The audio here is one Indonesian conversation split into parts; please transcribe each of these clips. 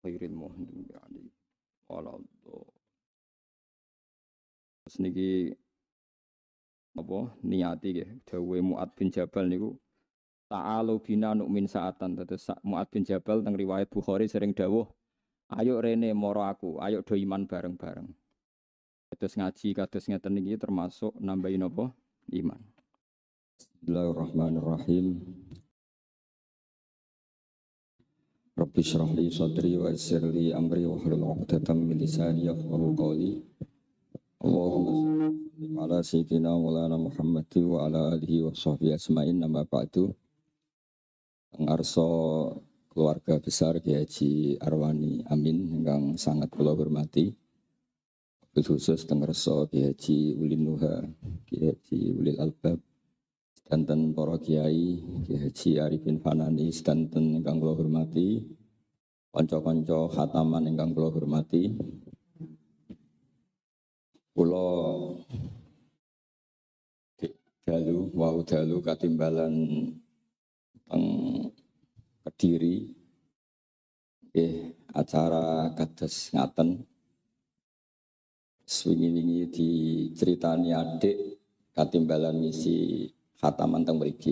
Khairil muhdim ali waladdo. Terus niki apa niati nggih dawuhe Muad bin Jabal niku ta'alu bina nu'min sa'atan. Terus Muad bin Jabal teng riwayat Bukhari sering dawuh, ayo rene moro aku, ayo do iman bareng-bareng. Terus ngaji kados ngeten niki termasuk nambahin apa? Iman. Bismillahirrahmanirrahim. Rabbi shrah li sadri wa yassir li amri wa hlul 'uqdatam min lisani yafqahu qawli. Allahumma shalli ala sayyidina Maulana Muhammad wa ala alihi wa sahbihi ajmain. Nama ba'du. Ngarso keluarga besar Kiai Haji Arwani Amin ingkang sangat kula hormati. Khusus teng ngarso Kiai Haji Ulin Nuha, Kiai Haji Ulil Albab, sedanten para kiai, Kiai Haji Arifin Fanani, sedanten ingkang kula hormati, kanca-kanca khataman ingkang kula hormati. Kula dalu katimbalan teng Kediri. Acara kados ngaten. Swingi-wingi diceritani adik katimbalan misi khataman teng mriki.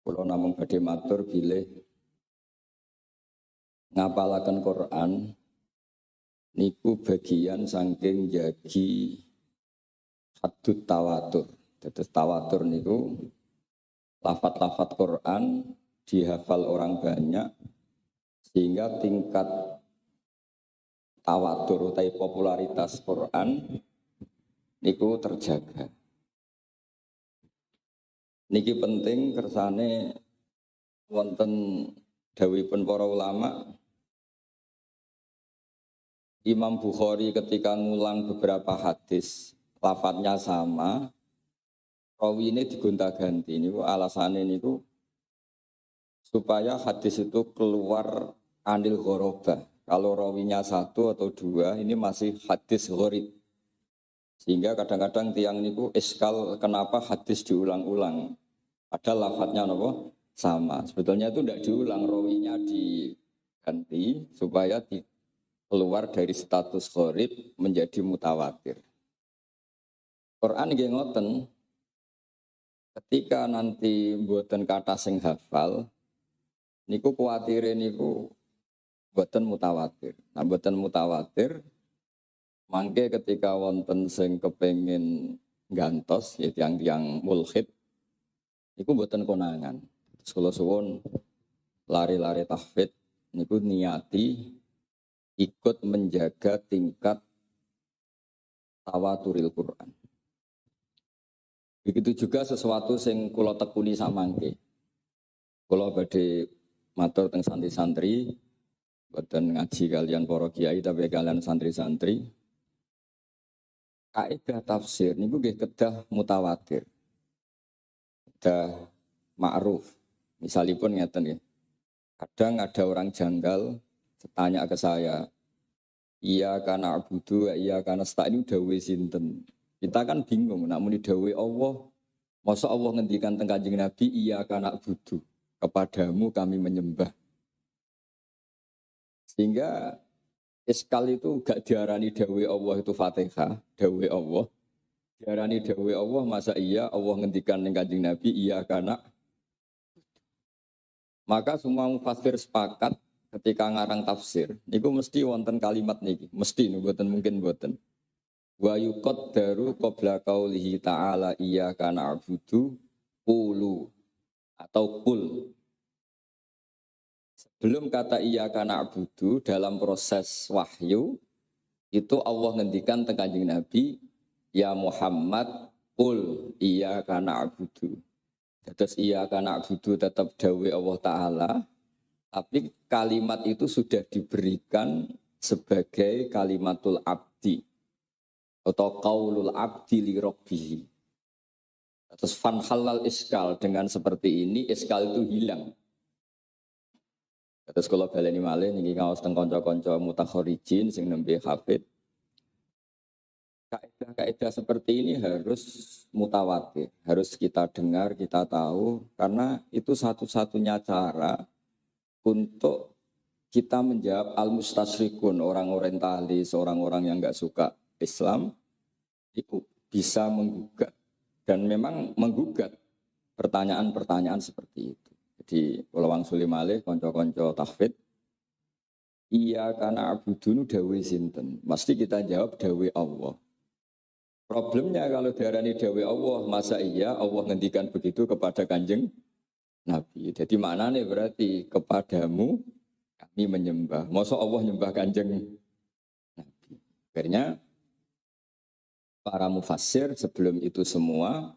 Kula namung badhe matur bilih ngapalaken Quran niku bagian saking jagi hadut tawatur. Dados tawatur niku lafat-lafat Quran dihafal orang banyak sehingga tingkat tawatur atau popularitas Quran niku terjaga. Niki penting kersane wonten dawuhipun para ulama. Imam Bukhari ketika ngulang beberapa hadis lafadznya sama, rawi ini digonta-ganti. Niku alasannya niku supaya hadis itu keluar anil ghorobah. Kalau rawinya satu atau dua ini masih hadis gharib. Sehingga kadang-kadang tiang niku iskal kenapa hadis diulang-ulang. Padahal lafadznya apa? Sama. Sebetulnya itu tidak diulang, rawinya diganti supaya keluar dari status gharib menjadi mutawatir. Quran nggih ngoten. Ketika nanti mboten kata sing hafal niku kuwatire niku mboten mutawatir. Nah mboten mutawatir mangke ketika wonten sing kepengin gantos ya tiang-tiang mulhid niku mboten konangan. Terus kula suwun lari-lari tahfidz niku niati ikut menjaga tingkat tawaturil Quran. Begitu juga sesuatu sing kula tekuni samangke. Kula badhe matur teng santri-santri, boten ngaji kalian para kiai tapi kalian santri-santri. Kaidah tafsir niku nggih kedah mutawatir. Kedah ma'ruf. Misalipun ngeten nggih. Kadang ada orang janggal tanya ke saya, iya karena abudu, iya karena nasta'in ini dawuh sinten. Kita kan bingung, nak muni dawuh Allah, masa Allah ngendikan teng Kanjeng Nabi, iya karena abudu, kepadamu kami menyembah. Sehingga iskal itu gak diarani dawuh Allah itu Fatihah, dawuh Allah. Diarani dawuh Allah, masa iya Allah ngendikan teng Kanjeng Nabi, iya karena. Maka semua mufassir sepakat ketika ngarang tafsir, niku mesti wonten kalimat niki, mesti mboten mungkin mboten. Wa yuqaddaru qabla qaulihi ta'ala iyyaka na'budu qulu atau qul. Sebelum kata iyyaka na'budu dalam proses wahyu itu Allah ngendikan teng Kanjeng Nabi, ya Muhammad qul iyyaka na'budu. Terus iyyaka na'budu tetap dawuh Allah Ta'ala. Tapi kalimat itu sudah diberikan sebagai kalimatul abdi atau qaulul abdi li rabbih. Terus fan halal iskal dengan seperti ini iskal itu hilang. Terus kalau baleni malih niki ngaos teng kanca-kanca mutakharijin sing nembe hafid. Kaidah-kaidah seperti ini harus mutawatir, harus kita dengar, kita tahu karena itu satu-satunya cara untuk kita menjawab al-mustasyrikun, orang orientalis, orang-orang yang enggak suka Islam, itu bisa menggugat. Dan memang menggugat pertanyaan-pertanyaan seperti itu. Jadi, kalau Wang Sulimalih, konco-konco tahfidz, iya karena abudunu dawe sinten. Mesti kita jawab dawe Allah. Problemnya kalau darani dawe Allah, masa iya Allah ngendikan begitu kepada Kanjeng Nabi. Jadi mana nih berarti kepadamu kami menyembah. Masa Allah nyembah Kanjeng Nabi. Akhirnya para mufassir sebelum itu semua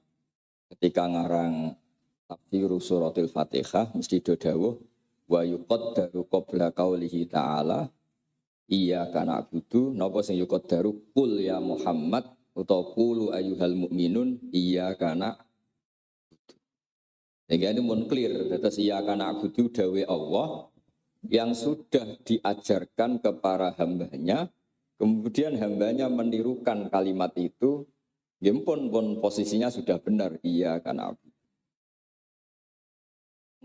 ketika ngarang tafsir suratul Fatihah mesti dawuh wa yuqaddaru qabla qaulihi ta'ala iyyaka na'budu napa sing yuqaddaru qul ya Muhammad utawa qulu ayyuhal mu'minun iyyaka na'budu. Sehingga ini mun clear terus iyyaka na'budu dawe Allah yang sudah diajarkan ke para hambanya, kemudian hambanya menirukan kalimat itu, pun posisinya sudah benar, iya kan abu.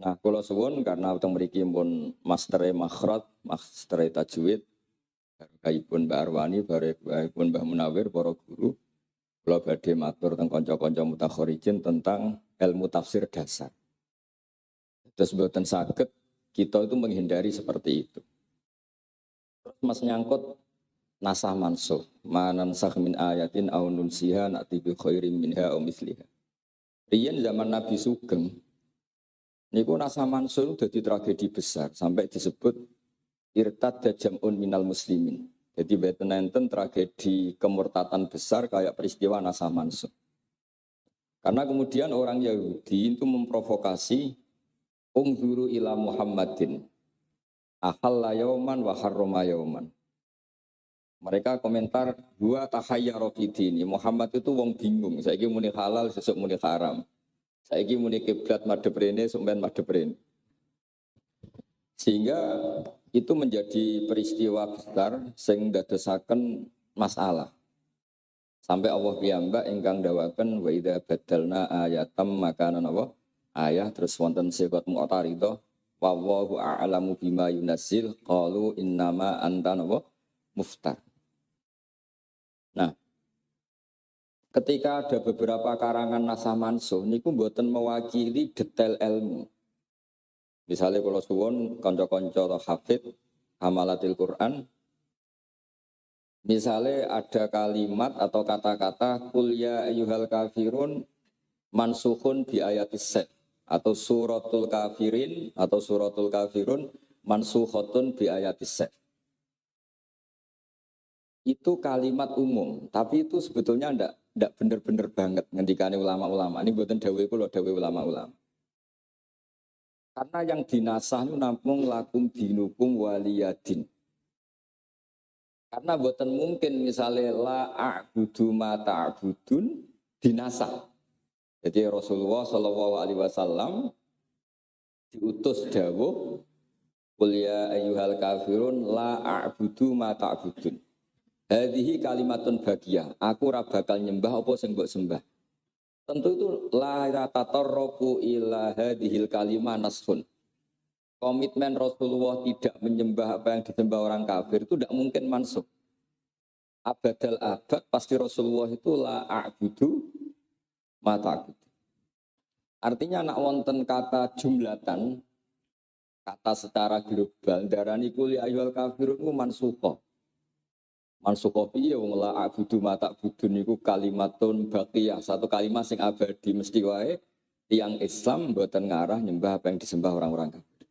Nah, kalau suwun karena utang mriki pun mastere makhraj, mastere tajwid, kaipun Mbak Arwani, kaipun Mbah Munawir, para guru, kula badhe matur teng kanca-kanca mutakharijin tentang ilmu tafsir dasar. Terus mboten saged kita itu menghindari seperti itu. Terus Mas nyangkut nasah mansuh, manan sah min ayatin au nunsiha na'ti bi khairim minha au misliha. Riyen zaman Nabi Sugeng niku nasah mansuh dadi tragedi besar sampai disebut irtad jam'un minal muslimin. Jadi beten enten tragedi kemurtatan besar kayak peristiwa nasah mansuh. Karena kemudian orang Yahudi itu memprovokasi Ungzuru ila Muhammadin ahalla yauman wa harrama yauman. Mereka komentar dua tahayyara fidini. Muhammad itu wong bingung. Saiki muni halal, sesuk muni haram. Saiki muni kiblat madhep rene, sampean madhep rene. Sehingga itu menjadi peristiwa besar sing ndadosaken masalah. Sampai Allah piyambak ingkang dawaken wa idza badalna ayatam makanan apa? Ayah terus wonten siqat mu'taridah wallahu a'lamu bima yunazzil qalu innama anta muftar. Nah, ketika ada beberapa karangan nasah mansuh niku mboten mewakili detail ilmu. Misalnya kalau suwon kanca-kanca hafid hamalatil Quran, misalnya ada kalimat atau kata-kata qul ya ayyuhal kafirun mansukhun bi ayatis sad atau suratul kafirin atau suratul kafirun mansukhatun bi ayatis sad. Itu kalimat umum, tapi itu sebetulnya ndak bener-bener banget ngendikane ulama-ulama. Ini mboten dawuh kula, dawuh ulama-ulama. Karena yang dinasah itu namung lakum dinukum waliyadin. Karena mboten mungkin misalnya la a'budu ma ta'budun dinasah. Jadi Rasulullah Shallallahu Alaihi Wasallam diutus dawuh, qul ya ayyuhal kafirun la a'budu ma ta'budun. Hadhihi kalimatun bagiyah. Aku ora bakal nyembah apa sing mbok sembah. Tentu itu la tatarruqu ila hadhil kalimah nashun. Komitmen Rasulullah tidak menyembah apa yang disembah orang kafir itu tidak mungkin mansuh. Abadal abad pasti Rasulullah itu la a'budu mata. Artinya nak wonten kata jumlatan, kata secara global darani kuli ayyuhal kafirun ku mansukha. Mansukha piye wong la a'budu mata budun niku kalimatun baqiyah, satu kalimat sing abadi mesti wae tiyang Islam mboten ngarah nyembah apa yang disembah orang-orang kafir.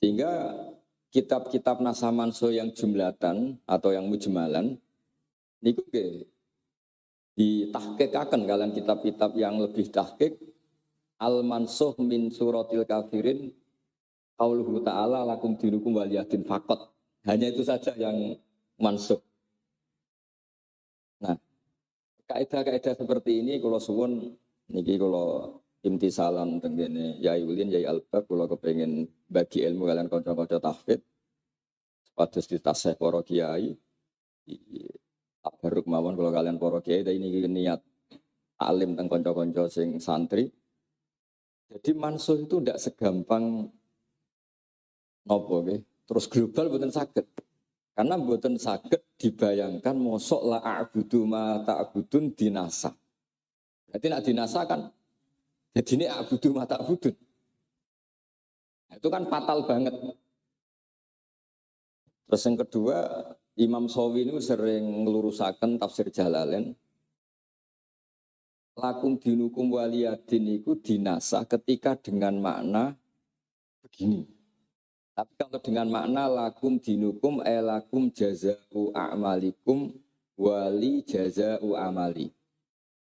Sehingga kitab-kitab nasah mansuh yang jumlatan atau yang mujmalan niku nggih ditahqiqaken kalian kitab-kitab yang lebih tahqiq al-mansuh min suratil kafirin qauluhu ta'ala lakum dinukum waliyadin faqat. Hanya itu saja yang mansuh. Nah, kaidah-kaidah seperti ini kalau suwun niki kalau imtisalan tengene Yai Ulin Yai Albab kalau kepengin bagi ilmu kalian kanca-kanca tahfidz sepados ditasih para kiai tabarruk mawon kalau kalian para kiai ini niat alim teng kanca-kanca sing santri. Jadi mansuh itu tidak segampang Nopo nggih? Terus global mboten saged. Karena mboten saged dibayangkan mosok la a'budu ma ta'budun dinasa. Berarti nak dinasa kan jadi ini a'budu ma ta'budun. Nah, itu kan fatal banget. Terus yang kedua, Imam Shawi ini sering ngelurusaken tafsir Jalalain. Lakum dinukum waliyadin itu dinasa ketika dengan makna begini. Tapi kalau dengan makna lakum dinukum lakum jaza'u a'malikum wali jaza'u amali.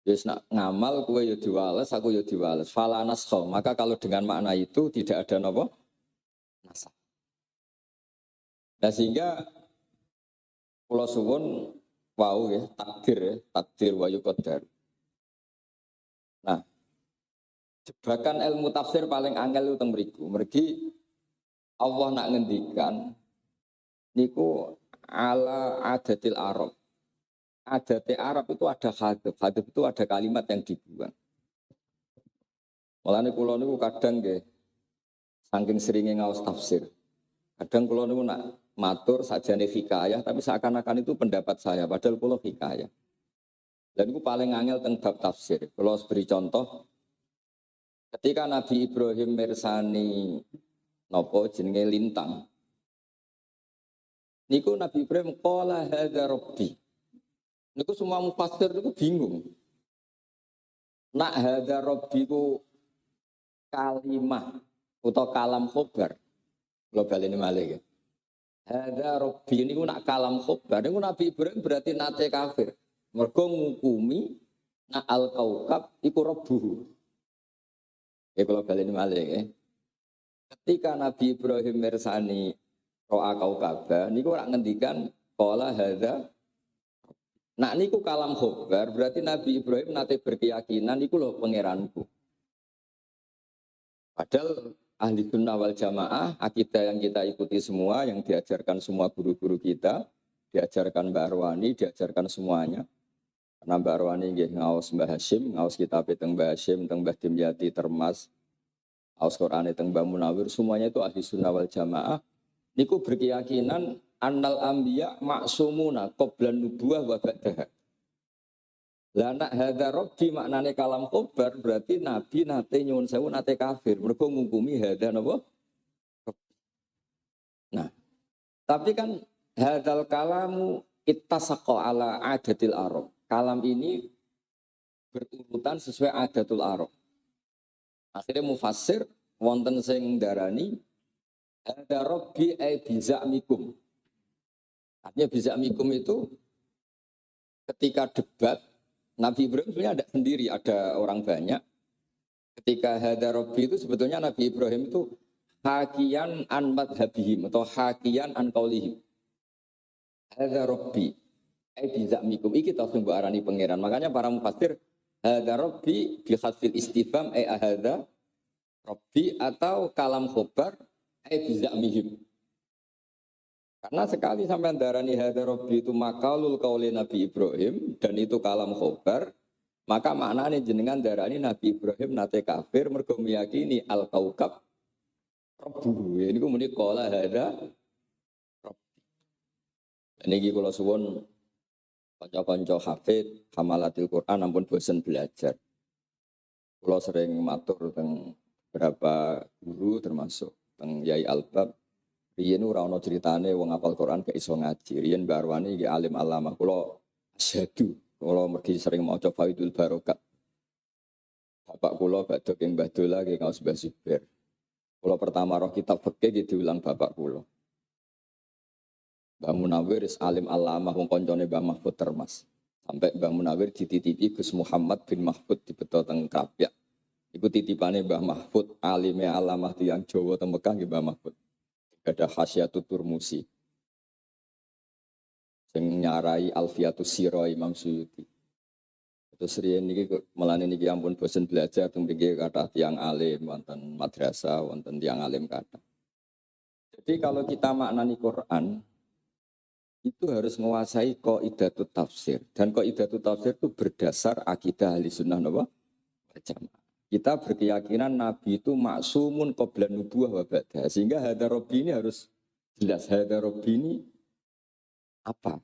Wis nak ngamal kowe yo diwales, aku yo diwales. Fala naskha. Maka kalau dengan makna itu tidak ada napa? Nasakh. Nah sehingga kula suwun wau ya, takdir wa yuqaddar. Nah, jebakan ilmu tafsir paling angel itu teng mriku. Mergi Allah nak ngendikan niku ala adatil Arab. Adat Arab itu ada hadap. Hadap itu ada kalimat yang dibuang. Mulane kula niku kadang nggih saking seringnya ngaos tafsir. Kadang kula niku nak matur sajane hikayah tapi seakan-akan itu pendapat saya padahal kula hikayah. Dan itu paling angel teng bab tafsir. Kula beri contoh ketika Nabi Ibrahim mirsani napa jenenge lintang. Niku Nabi Ibrahim qala hadza rabbi. Niku semua mufassir niku bingung. Nak hadza rabbi ku kalimah atau kalam khobar. Kula baleni malih ya. Hadza rabbi niku nak kalam khobar. Niku Nabi Ibrahim berarti nate kafir. Mergo ngukumi nak al-kaukab iku rabbuhu. Ya kula baleni malih ya. Ketika Nabi Ibrahim mirsani ro'a kaukaba, niku ora ngendikan qala hadza. Nah niku kalam khobar, berarti Nabi Ibrahim nate berkeyakinan niku lho pangeranku. Padahal ahli sunnah wal jamaah, akidah yang kita ikuti semua, yang diajarkan semua guru-guru kita, diajarkan Mbak Arwani, diajarkan semuanya. Karena Mbak Arwani nggih ngaos Mbah Hashim, ngaos kitab teng Mbah Hashim, teng Mbah Dimyati Termas, aus Quran teng Mbah Munawir, semuanya itu ahli sunnah wal jamaah. Niku berkeyakinan annal anbiya maksumuna qablan nubuwah wa ba'daha. Lah nak hadza rabbi maknane kalam khobar berarti nabi nate nyuwun sewu nate kafir. Mergo ngukumi hadza napa? Nah, tapi kan hadzal kalamu ittasaqa ala adatil Arab. Kalam ini berurutan sesuai adatul Arab. Akhirnya mufassir wonten sing darani hadza rabbi ay bizamikum. Artinya bizamikum itu ketika debat Nabi Ibrahim sebenarnya ada sendiri, ada orang banyak. Ketika hadza rabbi itu sebetulnya Nabi Ibrahim itu hakian an madhabihim atau hakian an qaulihim. Hadza rabbi ai bizamikum iki tafsir mbok arani pangeran. Makanya para mufassir hadza rabbi bi khasfil istifham ai hadza rabbi atau kalam khobar ai bizamihim. Karena sekali sampai darani hadza rabbi itu makalul qauli Nabi Ibrahim dan itu kalam khobar, maka maknanya jenengan darani Nabi Ibrahim nate kafir mergo meyakini al kaukab rabbuhu. Ini ku muni qala hadza rabbi. Niki kula suwun kanca-kanca hafid hamalatil Quran ampun bosen belajar. Kula sering matur teng beberapa guru termasuk teng Yai Albab. Riyen ora ana critane wong hafal Quran gak iso ngaji. Riyen Mbak Arwani iki alim alamah. Kula asyhadu, kula mergi sering maca Faidul Barokat. Bapak kula badhe ing Mbah Dola nggih ngaos Mbah Zubair. Kula pertama roh kitab fikih iki diulang bapak kula. Mbah Munawir alim alamah wong kancane Mbah Mahfud Termas. Sampai Mbah Munawir dititipi Gus Muhammad bin Mahfud dibeto teng Krapyak. Iku titipane Mbah Mahfud alime alamah tiyang Jawa teng Mekah nggih Mbah Mahfud. Ada Khasyatul Turmusi sing nyarai Alfiatus Sira Imam Suyuti. Terus riyen niki melane niki ampun bosen belajar teng mriki kathah tiyang alim wonten madrasah, wonten tiyang alim kathah. Jadi kalau kita maknani Quran itu harus menguasai qaidatut tafsir dan qaidatut tafsir itu berdasar akidah Ahlussunnah wal Jamaah. kita berkeyakinan Nabi itu maksumun qabla nubuwah wa ba'da. Sehingga hadza Rabbi ini harus jelas. Hadza Rabbi ini apa?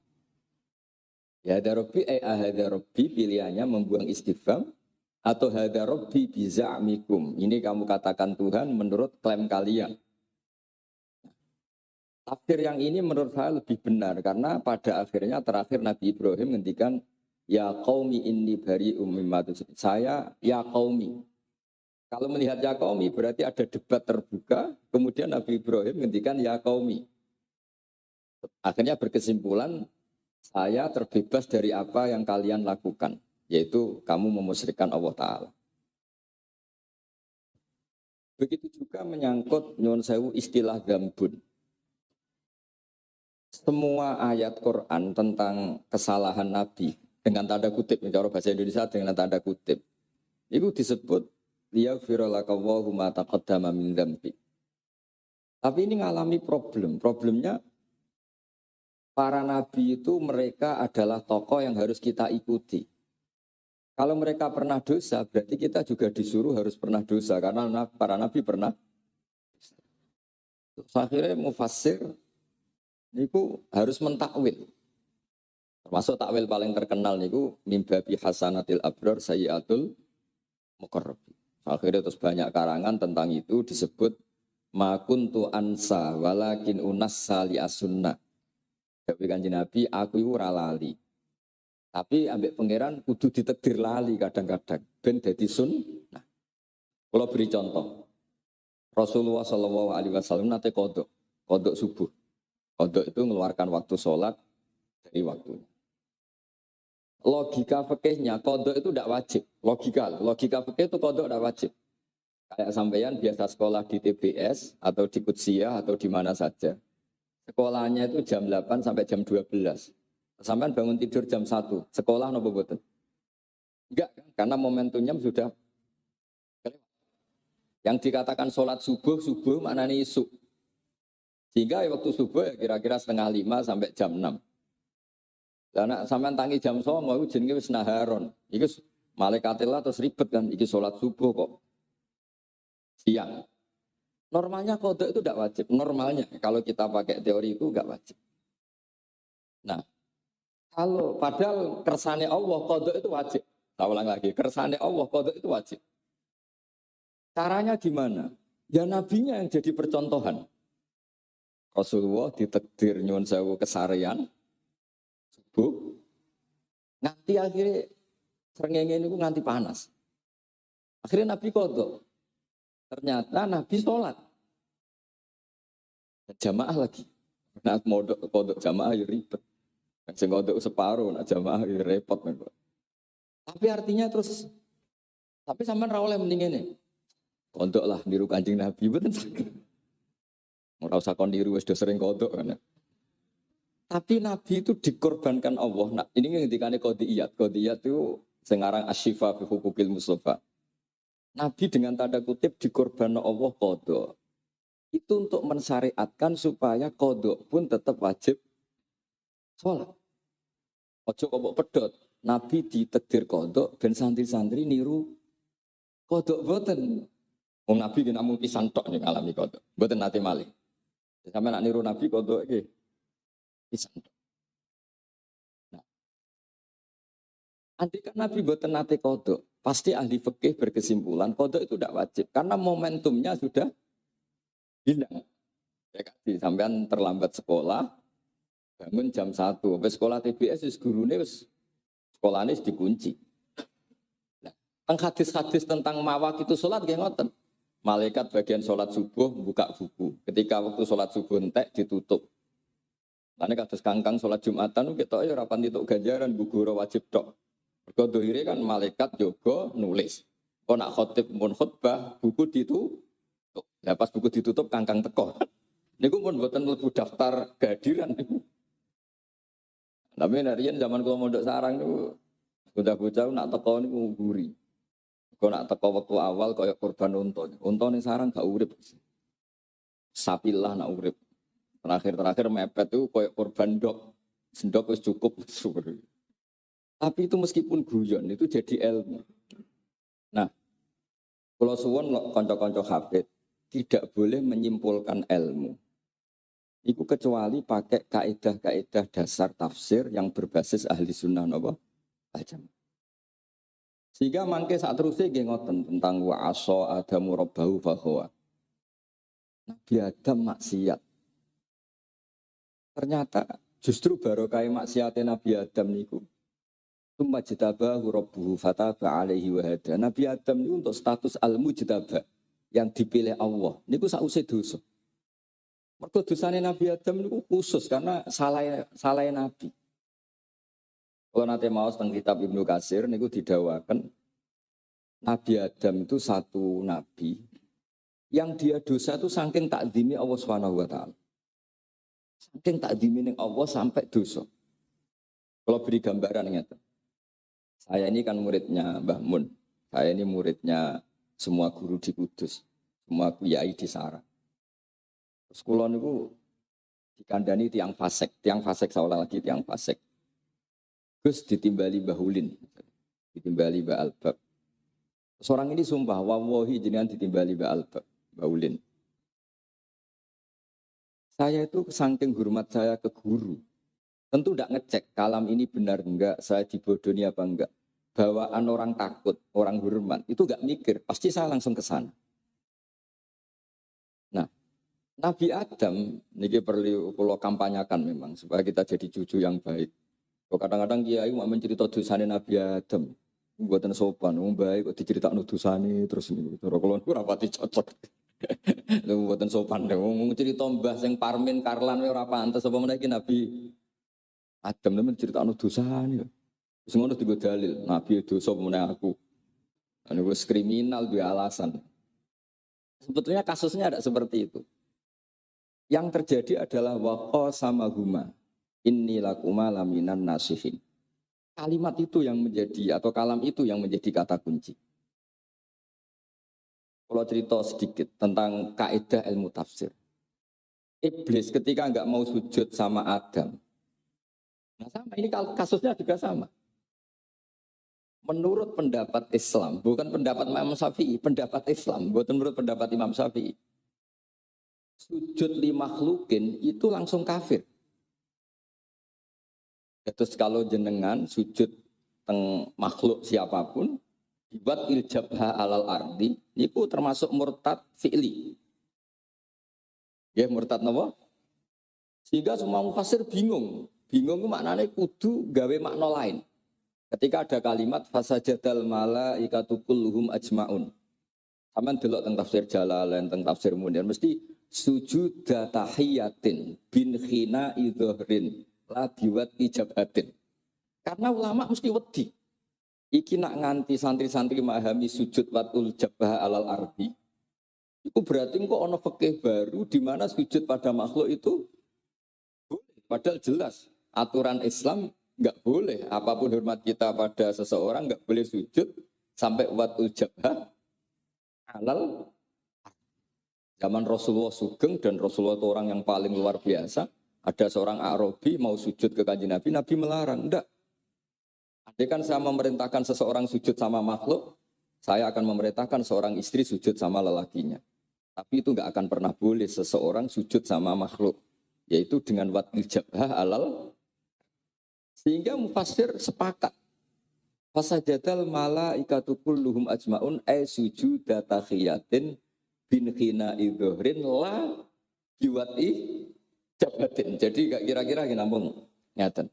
Ya hadza Rabbi hadza Rabbi pilihannya membuang istifham atau hadza Rabbi biza'mikum. Ini kamu katakan Tuhan menurut klaim kalian. Tafsir yang ini menurut saya lebih benar karena pada akhirnya terakhir Nabi Ibrahim ngendikan ya qaumi inni bari'um mimma tusyrikun. Saya ya qaumi. Kalau melihat ya qaumi berarti ada debat terbuka, kemudian Nabi Ibrahim ngendikan ya qaumi. Akhirnya berkesimpulan saya terbebas dari apa yang kalian lakukan, yaitu kamu memusyrikan Allah Ta'ala. Begitu juga menyangkut nyuwun sewu istilah gambun. Semua ayat Quran tentang kesalahan Nabi dengan tanda kutip, cara bahasa Indonesia dengan tanda kutip, itu disebut liyaghfira laka Allahu ma taqaddama min dzambi. Tapi ini ngalami problem. Problemnya para nabi itu mereka adalah tokoh yang harus kita ikuti. Kalau mereka pernah dosa, berarti kita juga disuruh harus pernah dosa karena para nabi pernah. Akhirnya mufassir niku harus mentakwil. Termasuk takwil paling terkenal niku mimbabi hasanatil abrar sayyiatul muqarrabin. Akhirnya terus banyak karangan tentang itu disebut ma kuntu ansa walakin unassa li as-sunnah. Dewe Kanjeng Nabi aku iku ora lali. Tapi ambek pangeran kudu ditakdir lali kadang-kadang ben dadi sunnah. Kalau beri contoh. Rasulullah sallallahu alaihi wasallam nate qodok subuh. Qodok itu mengeluarkan waktu sholat dari waktunya. Logika fikihnya qodok itu tidak wajib. Logika fikih itu qodok tidak wajib. Kayak sampeyan biasa sekolah di TBS atau di Qudsiyah atau di mana saja. Sekolahnya itu jam 8 sampai jam 12. Sampeyan bangun tidur jam 1. Sekolah napa mboten? Enggak, karena momentumnya sudah yang dikatakan sholat subuh maknanya isuk. Sehingga waktu subuh ya kira-kira 4:30 sampai jam 6. Dan sampean tangi jam 09.00 itu jenenge wis naharon. Iku malaikatillah terus ribet kan iki salat subuh kok siang. Normalnya qada itu tidak wajib. Normalnya kalau kita pakai teori itu enggak wajib. Nah, kalau padahal kersane Allah qada itu wajib. Saya ulang lagi, kersane Allah qada itu wajib. Caranya gimana? Ya nabinya yang jadi percontohan. Rasulullah ditakdir nyuwun sewu kesarian subuh nganti akhirnya srengenge niku nganti panas. Akhirnya Nabi kodok. Ternyata Nabi sholat jamaah lagi. Nah kodok jamaah ya ribet. Sing kodok separuh, nah jamaah ya repot. Tapi artinya terus tapi sampean ra oleh mending ngene. Kodok lah niru Kanjeng Nabi mboten saged. Ora usah kon niru wis do sering kodok kan. Tapi Nabi itu dikorbankan Allah. Nah, ini ngendikane qodiyat. Qodiyat itu sing aran asy-syifa fi huquqil Mustafa. Nabi dengan tanda kutip dikorbankan Allah qodok. Itu untuk mensyariatkan supaya qodok pun tetap wajib sholat. Ojo kok pedot. Nabi ditakdir qodok ben santri-santri niru qodok boten. Wong Nabi gen namung pisan tok ning ngalami qodok. Boten nate malih. Sampai nak niru Nabi kodok iki pisan. Nah, andai kan Nabi boten nate kodok, pasti ahli fikih berkesimpulan kodok itu tidak wajib karena momentumnya sudah hilang. Ya kan, sampean terlambat sekolah, bangun jam 1, sampai sekolah TBS wis gurune wis sekolahane wis dikunci. Nah, hadis-hadis tentang mawak itu salat nggih ngoten. Malaikat bagian sholat subuh buka buku. Ketika waktu sholat subuh entek ditutup. Karena kados kangkang sholat Jumatan kita ya rapan itu ganjaran buku wajib tok. Mergo dohire kan malaikat yoga nulis. Kok nak khotib mun khutbah buku ditutup. Lah pas buku ditutup kangkang teko. Niku pun mboten mlebu daftar kehadiran niku. Tapi narian zaman kula mondok sarang niku bocah-bocah nak teko niku nguri. Kau nak teko waktu awal kayak korban unta. Unta ning sarang gak urip. Sapilah nak urip. Terakhir mepet itu kayak korban dok. Sendok wis cukup. Tapi itu meskipun guyon itu jadi ilmu. Nah, Kalau suwun konco-konco hafid tidak boleh menyimpulkan ilmu. Itu kecuali pakai kaidah-kaidah dasar tafsir yang berbasis ahli sunnah napa aja. Sehingga mangke saat terusnya nggih ngoten tentang wa asa adamu rabbahu fahuwa. Nabi Adam maksiat. Ternyata justru barokah maksiatnya Nabi Adam niku. Tsumma jtabahu rabbuhu fataba alaihi wa hada. Nabi Adam niku untuk status al-mujtaba yang dipilih Allah. Niku sausé dosa. Mergo dosane Nabi Adam niku khusus karena salah Nabi. Kalau nanti mau tentang kitab Ibnu Katsir niku didawakan Nabi Adam itu satu nabi yang dia dosa itu saking takdimi Allah Subhanahu wa taala. Saking takdimi ning Allah sampai dosa. Kalau beri gambaran ngeten. Saya ini kan muridnya Mbah Mun. Saya ini muridnya semua guru di Kudus, semua kiai di Sarang. Terus kula niku dikandani tiang fasik seolah lagi tiang fasik. Gus ditimbali Mbah Ulin, ditimbali Mbah Albab. Seorang ini sumpah, wallahi jenengan ditimbali Mbah Albab, Mbah Ulin. Saya itu saking hormat saya ke guru. Tentu tidak ngecek kalam ini benar enggak, saya dibodohi apa enggak. Bawaan orang takut, orang hormat, itu enggak mikir, pasti saya langsung ke sana. Nah, Nabi Adam, ini perlu kampanyakan memang, supaya kita jadi cucu yang baik. Kadang-kadang kiai mau mencerita dosane Nabi Adam, buatan sopan, baik kok diceritakan dosane terus ini. Kalau aku rapati cocok, buatan sopan deh. Mau cerita mbah sing Parmin Karlan ora pantes apa menaiki Nabi Adam temen ceritakan dosane. Wis ngono digo dalil, Nabi dosa meneh aku. Anu wis kriminal dua alasan. Sebetulnya kasusnya ada seperti itu. Yang terjadi adalah waqa sama huma. Inni lakuma laminan nasihin. Kalimat itu yang menjadi atau kalam itu yang menjadi kata kunci. Kalau cerita sedikit tentang kaidah ilmu tafsir. Iblis ketika enggak mau sujud sama Adam. Nah sama ini kasusnya juga sama. Menurut pendapat Islam, bukan pendapat Imam Syafi'i, pendapat Islam, bukan menurut pendapat Imam Syafi'i. Sujud li makhlukin itu langsung kafir. Terus kalau jenengan sujud teng makhluk siapapun dibuat iljabha alal ardi itu termasuk murtad fi'li. Ya murtad napa? Sehingga semua mufassir bingung. Bingung itu maknanya kudu gawe makna lain. Ketika ada kalimat fasajadal malaikatu kulluhum ajmaun. Sampeyan delok teng tafsir Jalalain, teng tafsir Munir mesti sujud tahiyatin bin khina idhrin la biwat ijabatin. Karena ulama mesti wedi. Iki nak nganti santri-santri memahami sujud watul jabah alal ardi. Itu berarti kok ono fikih baru di mana sujud pada makhluk itu boleh. Padahal jelas aturan Islam enggak boleh. Apapun hormat kita pada seseorang enggak boleh sujud sampai watul jabah alal. Zaman Rasulullah Sugeng dan Rasulullah itu orang yang paling luar biasa. Ada seorang Arabi mau sujud ke kanjeng Nabi, Nabi melarang. Enggak. Andai kan saya memerintahkan seseorang sujud sama makhluk, saya akan memerintahkan seorang istri sujud sama lelakinya. Tapi itu enggak akan pernah boleh seseorang sujud sama makhluk. Yaitu dengan watil jabhah alal. Sehingga mufassir sepakat. Fasajadal malaikatu kulluhum ajmaun ay sujuda tahiyatin bin khina idhrin la biwati jabatin. Jadi kira-kira gini nampung nyata.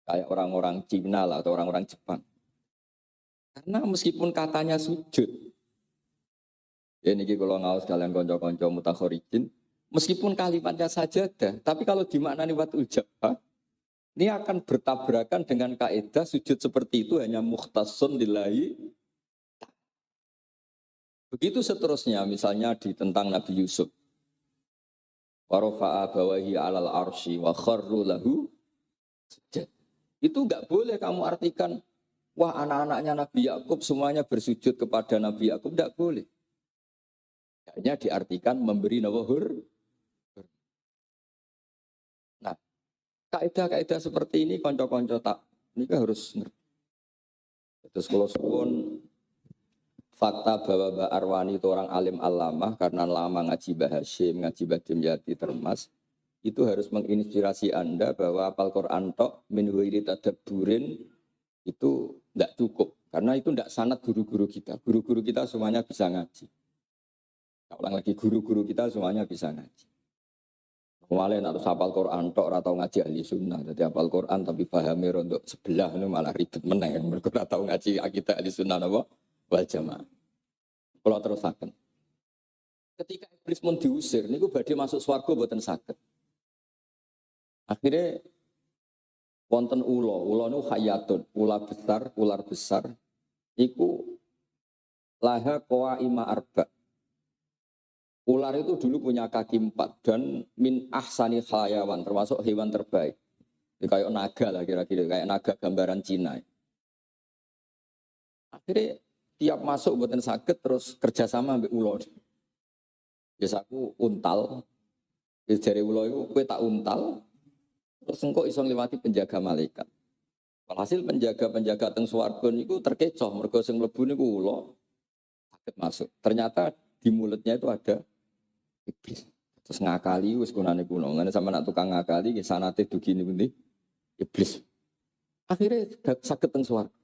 Kayak orang-orang Cina lah atau orang-orang Jepang. Karena meskipun katanya sujud. Ya ini kalau ngawas kalian konco-konco mutakhorijin. Meskipun kalimatnya sajadah. Tapi kalau dimaknani watul jabah. Ini akan bertabrakan dengan kaidah sujud seperti itu hanya mukhtasun lillahi. Begitu seterusnya misalnya di tentang Nabi Yusuf. Warofa'a bawahi alal arsy wa kharru lahu sujud. Itu enggak boleh kamu artikan wah anak-anaknya Nabi Yakub semuanya bersujud kepada Nabi Yakub, enggak boleh. Hanya diartikan memberi nawahur. Nah, kaidah-kaidah seperti ini konco-konco tak ini harus ngerti. Terus kalau suwun fakta bahwa Mbak Arwani itu orang alim alamah karena lama ngaji Mbah Hashim, ngaji Mbah Dimyati Termas, itu harus menginspirasi Anda bahwa hafal Quran tok min ghairi tadabburin itu tidak cukup. Karena itu tidak sanad guru-guru kita. Guru-guru kita semuanya bisa ngaji. Ulang lagi, guru-guru kita semuanya bisa ngaji. Kemarin atau hafal Quran tok atau ngaji ahli sunnah. Jadi hafal Quran tapi pahami untuk sebelah itu malah ribet meneh. Mereka tahu ngaji akidah ahli sunnah apa wal jamaah. Kalau terusaken. Ketika iblis pun diusir, niku badhe masuk swarga mboten saged. Akhirnya wonten ula niku hayatun, ular besar iku laha qaima arba. Ular itu dulu punya kaki 4 dan min ahsani hayawan, termasuk hewan terbaik. Jadi kayak naga lah kira-kira, kayak naga gambaran Cina. Akhirnya tiap masuk mboten saged terus kerjasama ambek ula. Biasaku untal, dari ula itu kowe tak untal, terus engkau iso ngliwati penjaga malaikat. Alhasil penjaga-penjaga teng swarga niku terkecoh mergo sing mlebu niku ula saged masuk. Ternyata di mulutnya itu ada iblis. Terus ngakali wis gunane kuno. Ngene sama nak tukang ngakali nggih sanate dugi niku ndi? Iblis. Akhirnya saged teng swarga.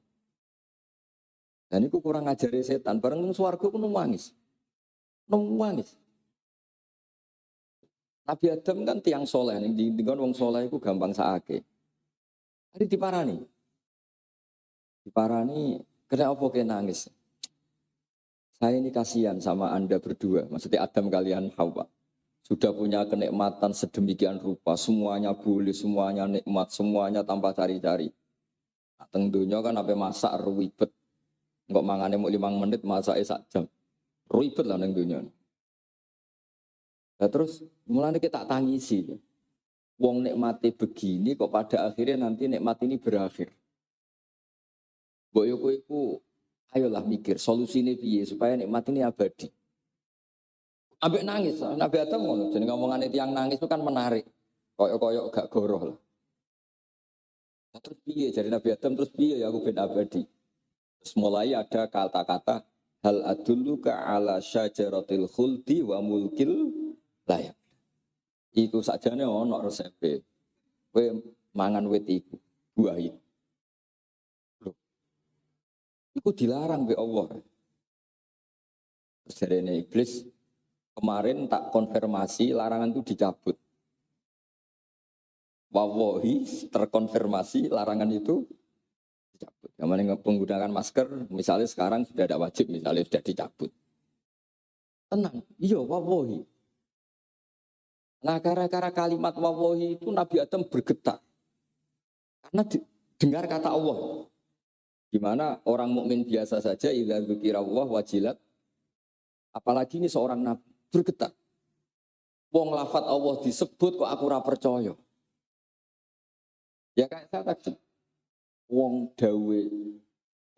Dan niku kurang ngajari setan, bareng teng swarga ku nangis. Nangis. Nabi Adam kan tiang soleh, ning dikon wong soleh iku gampang sakake. Hari diparani. Diparani, kena apa ke nangis? Saya ini kasihan sama Anda berdua, maksudnya Adam kalian Hawa. Sudah punya kenikmatan sedemikian rupa, semuanya boleh, semuanya nikmat, semuanya tanpa cari-cari. Nah, tentunya kan apa masak ribet. Enggak mangane mau 5 menit, masak 1 jam. Ribet lah nang dunia. Nah, terus mulanya kita tangisi. Wong nikmati begini kok pada akhirnya nanti nikmat ini berakhir. Boyoko iku ayolah mikir solusinya piye supaya nikmat ini abadi. Ambek nangis, Nabi Adam ngono. Jadi ngomongan itu yang nangis itu kan menarik. Koyok-koyok gak goroh lah. Nah, terus piye jadi Nabi Adam terus piye ya aku ben abadi. Terus mulai ada kata-kata hal adulluka ala syajaratil khuldi wa mulkil layak. Itu sajane ono resepe. Kowe mangan wit iku, buah itu. Iku dilarang be Allah. Terus jarene iblis kemarin tak konfirmasi larangan itu dicabut. Wallahi terkonfirmasi larangan itu dicabut. Yang menggunakan masker misalnya sekarang sudah ada wajib misalnya sudah dicabut. Tenang, iya wallahi. Nah, gara-gara kalimat wallahi itu Nabi Adam bergetar. Karena dengar kata Allah. Di mana orang mukmin biasa saja idza dzikirallah wajilat. Apalagi ini seorang nabi bergetar. Wong lafat Allah disebut kok aku ora percaya. Ya kayak saya tadi. Wong dawe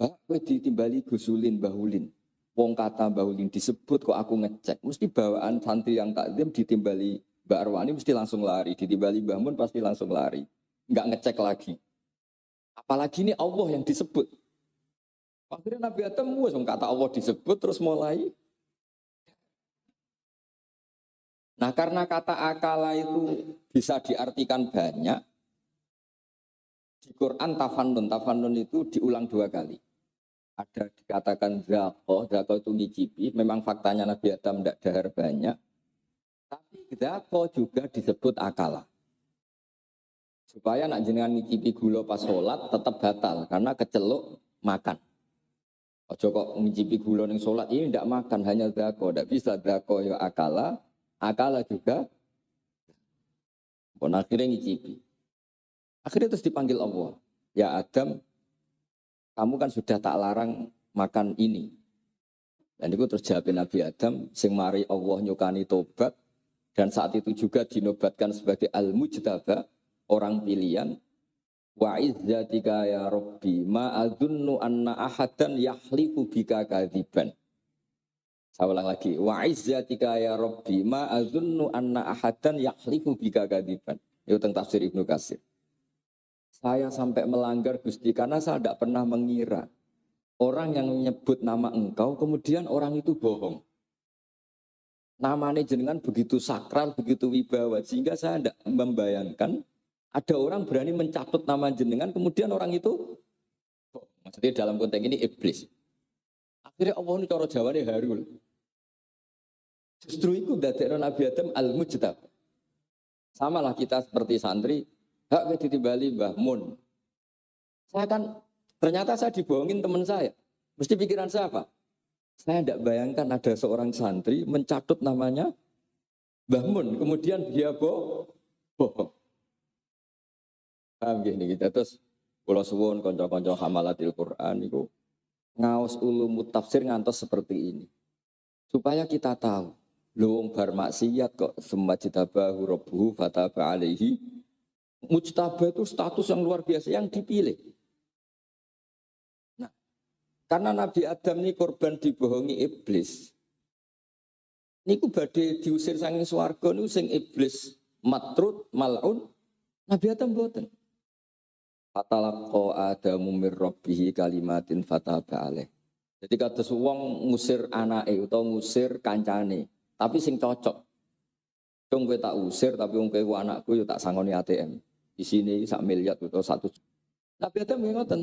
kowe ditimbali gusulin bahulin. Wong kata bahulin disebut kok aku ngecek. Mesti bawaan santri yang takdim ditimbali Mbak Arwani mesti langsung lari, ditimbali Mbah Mun pasti langsung lari. Enggak ngecek lagi. Apalagi ini Allah yang disebut. Akhirnya Nabi Adam wis kata Allah disebut terus mulai. Nah, karena kata akala itu bisa diartikan banyak. Di Quran tafannun itu diulang 2 kali. Ada dikatakan zaqo itu ngicipi, memang faktanya Nabi Adam tidak dahar banyak. Tapi zaqo juga disebut akala. Supaya nak jenengan ngicipi gula pas sholat tetap batal karena keceluk makan. Ojo kok ngicipi gula ning sholat ini tidak makan hanya zaqo, tidak bisa zaqo ya akala juga. Pun akhirnya ngicipi. Akhirnya terus dipanggil Allah. Ya Adam, kamu kan sudah tak larang makan ini. Dan itu terus jawab Nabi Adam, sing mari Allah nyukani tobat. Dan saat itu juga dinobatkan sebagai al-mujtaba, orang pilihan. Wa izzatika ya Rabbi, ma adzunnu anna ahadan yahlifu bika kadziban. Saya ulang lagi. Wa izzatika ya Rabbi, ma adzunnu anna ahadan yahlifu bika kadziban. Itu tentang tafsir Ibnu Katsir. Saya sampai melanggar Gusti karena saya tidak pernah mengira orang yang menyebut nama engkau, kemudian orang itu bohong. Namanya jenengan begitu sakral, begitu wibawa, sehingga saya tidak membayangkan ada orang berani mencatut nama jenengan, kemudian orang itu, maksudnya dalam konteks ini iblis. Akhirnya Allah ini cara Jawane harul. Justru itu dadekno Nabi Adam al-mujtab. Sama lah kita seperti santri, hak ditimbali Mbah Mun. Saya kan, ternyata saya dibohongin teman saya. Mesti pikiran saya apa? Saya tidak bayangkan ada seorang santri mencatut namanya Mbah Mun, kemudian dia bohong. Paham gini kita terus kula suwun kanca-kanca hamalatil Quran niku ngaos ulumut tafsir ngantos seperti ini. Supaya kita tahu, lho bar maksiat kok semajtabahu rabbuhu fataba alaihi. Mujtabah itu status yang luar biasa yang dipilih. Karena Nabi Adam ini korban dibohongi iblis. Niku badhe diusir saking swarga niku sing iblis matrud mal'un Nabi Adam mboten. Fatalaqa Adamu mir rabbih kalimatin fataba alaih. Jadi kados wong ngusir anake utawa ngusir kancane, tapi sing cocok. Wong kowe tak usir tapi wong kowe anakku yo tak sangoni ATM. Di sini sak miliar utawa 1. Nabi Adam ngoten.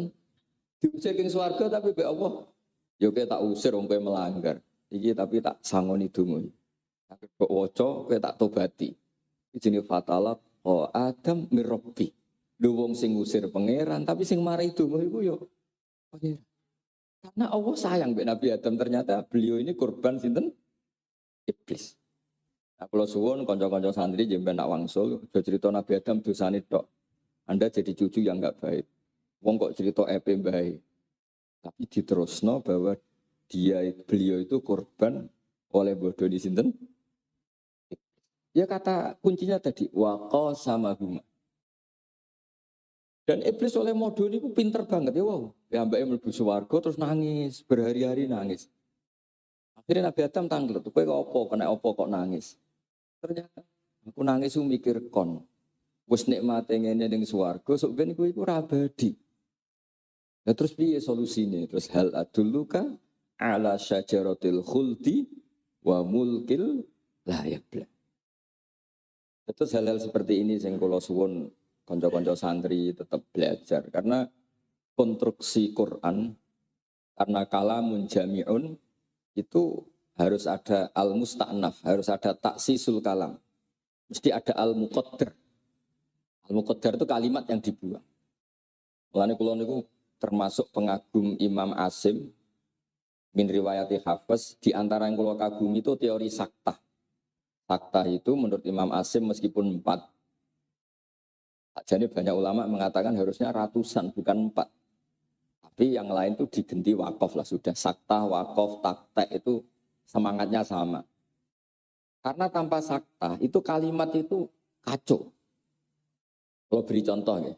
Diusir ke swarga tapi be Allah. Yo kowe tak usir wong kowe melanggar. Iki tapi tak sangoni donga. Tapi kok waca kowe tak tobati. Iki jenenge fatalat Adam mir rabbi. Lho wong sing ngusir pangeran tapi sing marai donga iku yo pangeran. Karena Allah sayang mbek Nabi Adam, ternyata beliau ini korban sinten? Iblis. Nah, kalau suwun kanca-kanca santri jemben nak wangsul, aja cerita Nabi Adam dosane tok. Anda jadi cucu yang enggak baik. Wong kok cerita EP baik. Tapi diterusno bahwa beliau itu korban oleh bodoh di sinten? Ya kata kuncinya tadi waqa sama huma. Dan iblis oleh modul ini pinter banget ya wow. Ya mbaknya mlebu swarga terus nangis, berhari-hari nangis. Akhirnya Nabi Adam tanglet, kowe kok apa, kena apa kok nangis. Ternyata aku nangis mikir kon. Wis nikmate ngene ning swarga, sok ben kowe iku ora abadi. Ya terus piye solusine? Terus hal adulluka ala syajaratil khuldi wa mulkil la yabla. Terus hal-hal seperti ini sing kula suwun kanca-kanca santri tetap belajar karena konstruksi Quran karena kalamun jami'un itu harus ada al-musta'naf, harus ada taksisul kalam. Mesti ada al-muqaddar. Al-muqaddar itu kalimat yang dibuang. Mulane kula niku termasuk pengagum Imam Asim min riwayati Hafiz, di antara yang kula kagum itu teori saktah. Saktah itu menurut Imam Asim meskipun 4. Jadi banyak ulama mengatakan harusnya ratusan bukan 4. Tapi yang lain itu digenti wakaf lah sudah. Saktah, wakaf, taktek itu semangatnya sama. Karena tanpa saktah itu kalimat itu kacau. Kalau beri contoh ya.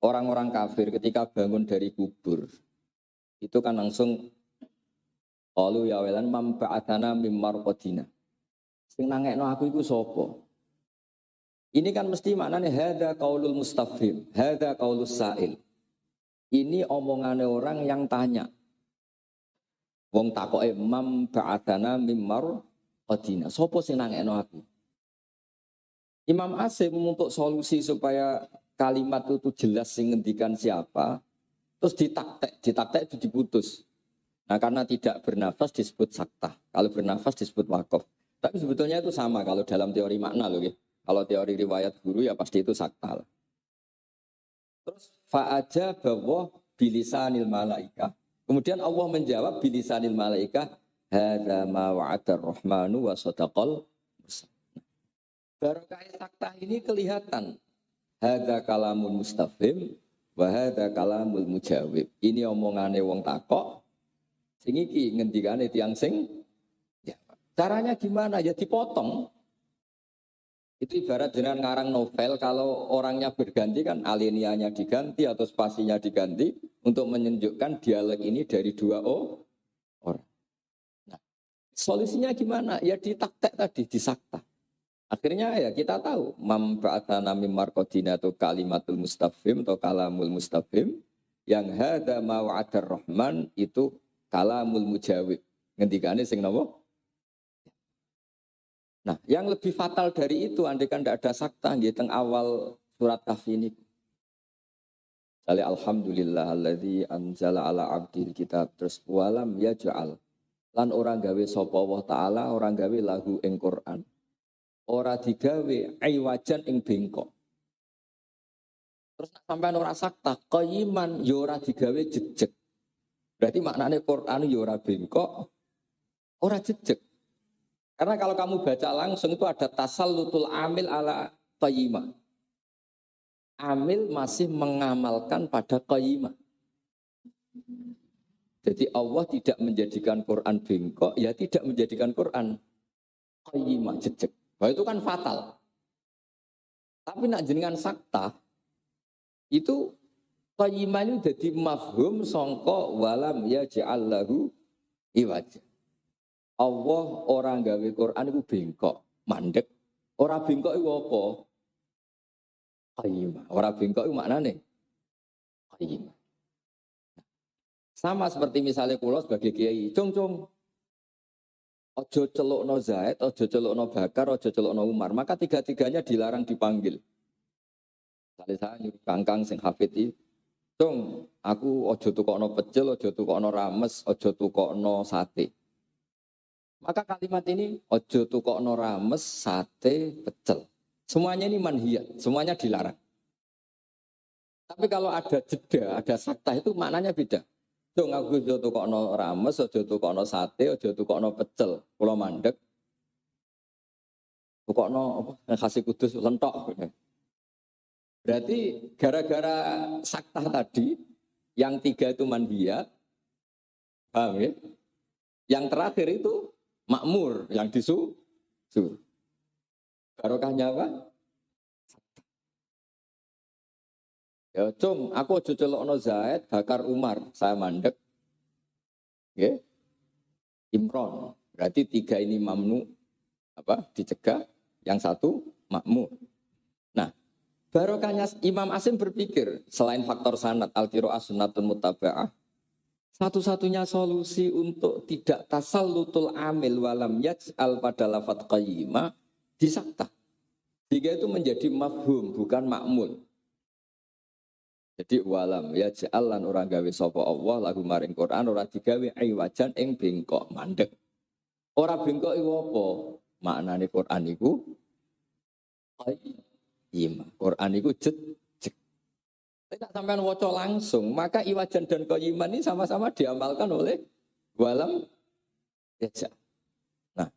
Orang-orang kafir ketika bangun dari kubur itu kan langsung qalu ya welan mam ba'atsana mim marqadina. Sing nangekno aku iku sapa? Ini kan mesti maknanya hadza qaulul mustafhim, hadza qaulus sa'il. Ini omongannya orang yang tanya. Wong takoke mam ba'atsana mim marqadina. Sapa sing nangekno aku? Imam Asim untuk solusi supaya kalimat itu jelas sing ngendikan siapa, terus ditaktek itu diputus. Nah karena tidak bernafas disebut saktah, kalau bernafas disebut wakaf. Tapi sebetulnya itu sama kalau dalam teori makna loh ya. Kalau teori riwayat guru ya pasti itu saktah. Terus fa'aja bahwa bilisanil malaika. Kemudian Allah menjawab bilisanil malaika hadza ma wa'adar rahmanu wa sadaqal mursalin. Barokah saktah ini kelihatan. Hadza kalamul mustafhim wa hadza kalamul mujawib. Ini omongane wong takok sing iki ngendikane tiyang sing ya. Caranya gimana? Ya dipotong. Itu ibarat dengan ngarang novel kalau orangnya berganti kan alinianya diganti atau spasinya diganti untuk menunjukkan dialog ini dari dua orang. Nah, solusinya gimana? Ya ditaktek tadi, disakta. Akhirnya ya kita tahu mam ba'atsana mim marqadina atau kalimatul mustafhim atau kalamul mustafhim Yang hadza ma wa'adar rahman itu kalamul mujawib. Ngendikane sing napa? Nah, yang lebih fatal dari itu andai kan tidak ada sakta nggih teng awal surat Kahfi ini. Kali alhamdulillah alladzi anzala ala abdil kitab terus walam yaj'al lan orang gawe sapa Allah taala orang gawe lahu ing Quran ora digawe aiwajan ing bengkok. Terus sampean ora sakta qayiman ya ora digawe jejeg. Berarti maknane Quran ya ora bengkok, ora jejeg. Karena kalau kamu baca langsung itu ada tasallutul amil ala qayyimah. Amil masih mengamalkan pada qayyimah. Jadi Allah tidak menjadikan Quran bengkok, ya tidak menjadikan Quran qayyimah, jejeg. Wah itu kan fatal. Tapi nak jenengan sakta, itu qayyimah ini jadi mafhum songko walam ya ja'allahu iwajah. Allah orang gawe Quran itu bengkok, mandek. Orang bengkok itu apa? Qayyimah. Orang bengkok itu maknanya qayyimah. Sama seperti misalnya kula sebagai kiai, cung. Ojo celukno Zaid, ojo celukno Bakar, ojo celukno Umar. Maka tiga-tiganya dilarang dipanggil. Misalnya saya nyuruh kangkang sing hafid itu, cung, aku ojo tukokno pecel, ojo tukokno rames, ojo tukokno sate. Maka kalimat ini ojo tukokno rames, sate, pecel. Semuanya ini manhiyat, semuanya dilarang. Tapi kalau ada jeda, ada sakta itu maknanya beda. Cung aku ojo tukokno rames, ojo tukokno sate, ojo tukokno pecel. Kula mandek. Tukokno apa? Khasi kudus lentok. Berarti gara-gara sakta tadi, yang tiga itu manhiyat, paham ya? Yang terakhir itu makmur yang disuruh. Barokahnya apa? Ya, cung, aku aja celokno Zaid, Bakar Umar, saya mandek. Ya. Imron. Berarti tiga ini mamnu apa? Dicegah, yang satu makmur. Nah, barokahnya Imam Asim berpikir selain faktor sanad al-qiraah sunnatun muttaba'ah, satu-satunya solusi untuk tidak tasallutul amil walam yaj'al pada lafadz qayyimah disakta. Sehingga itu menjadi mafhum bukan makmul. Jadi walam yaj'al lan orang gawe sapa Allah lagu maring Quran ora digawe aiwajan ing bengkok mandek. Ora bengkok iku apa? Maknane Quran iku qayyimah. Quran iku jejeg. Tidak sampai waca langsung, maka iwajan dan qayyimah ini sama-sama diamalkan oleh walam yaj'al. Nah,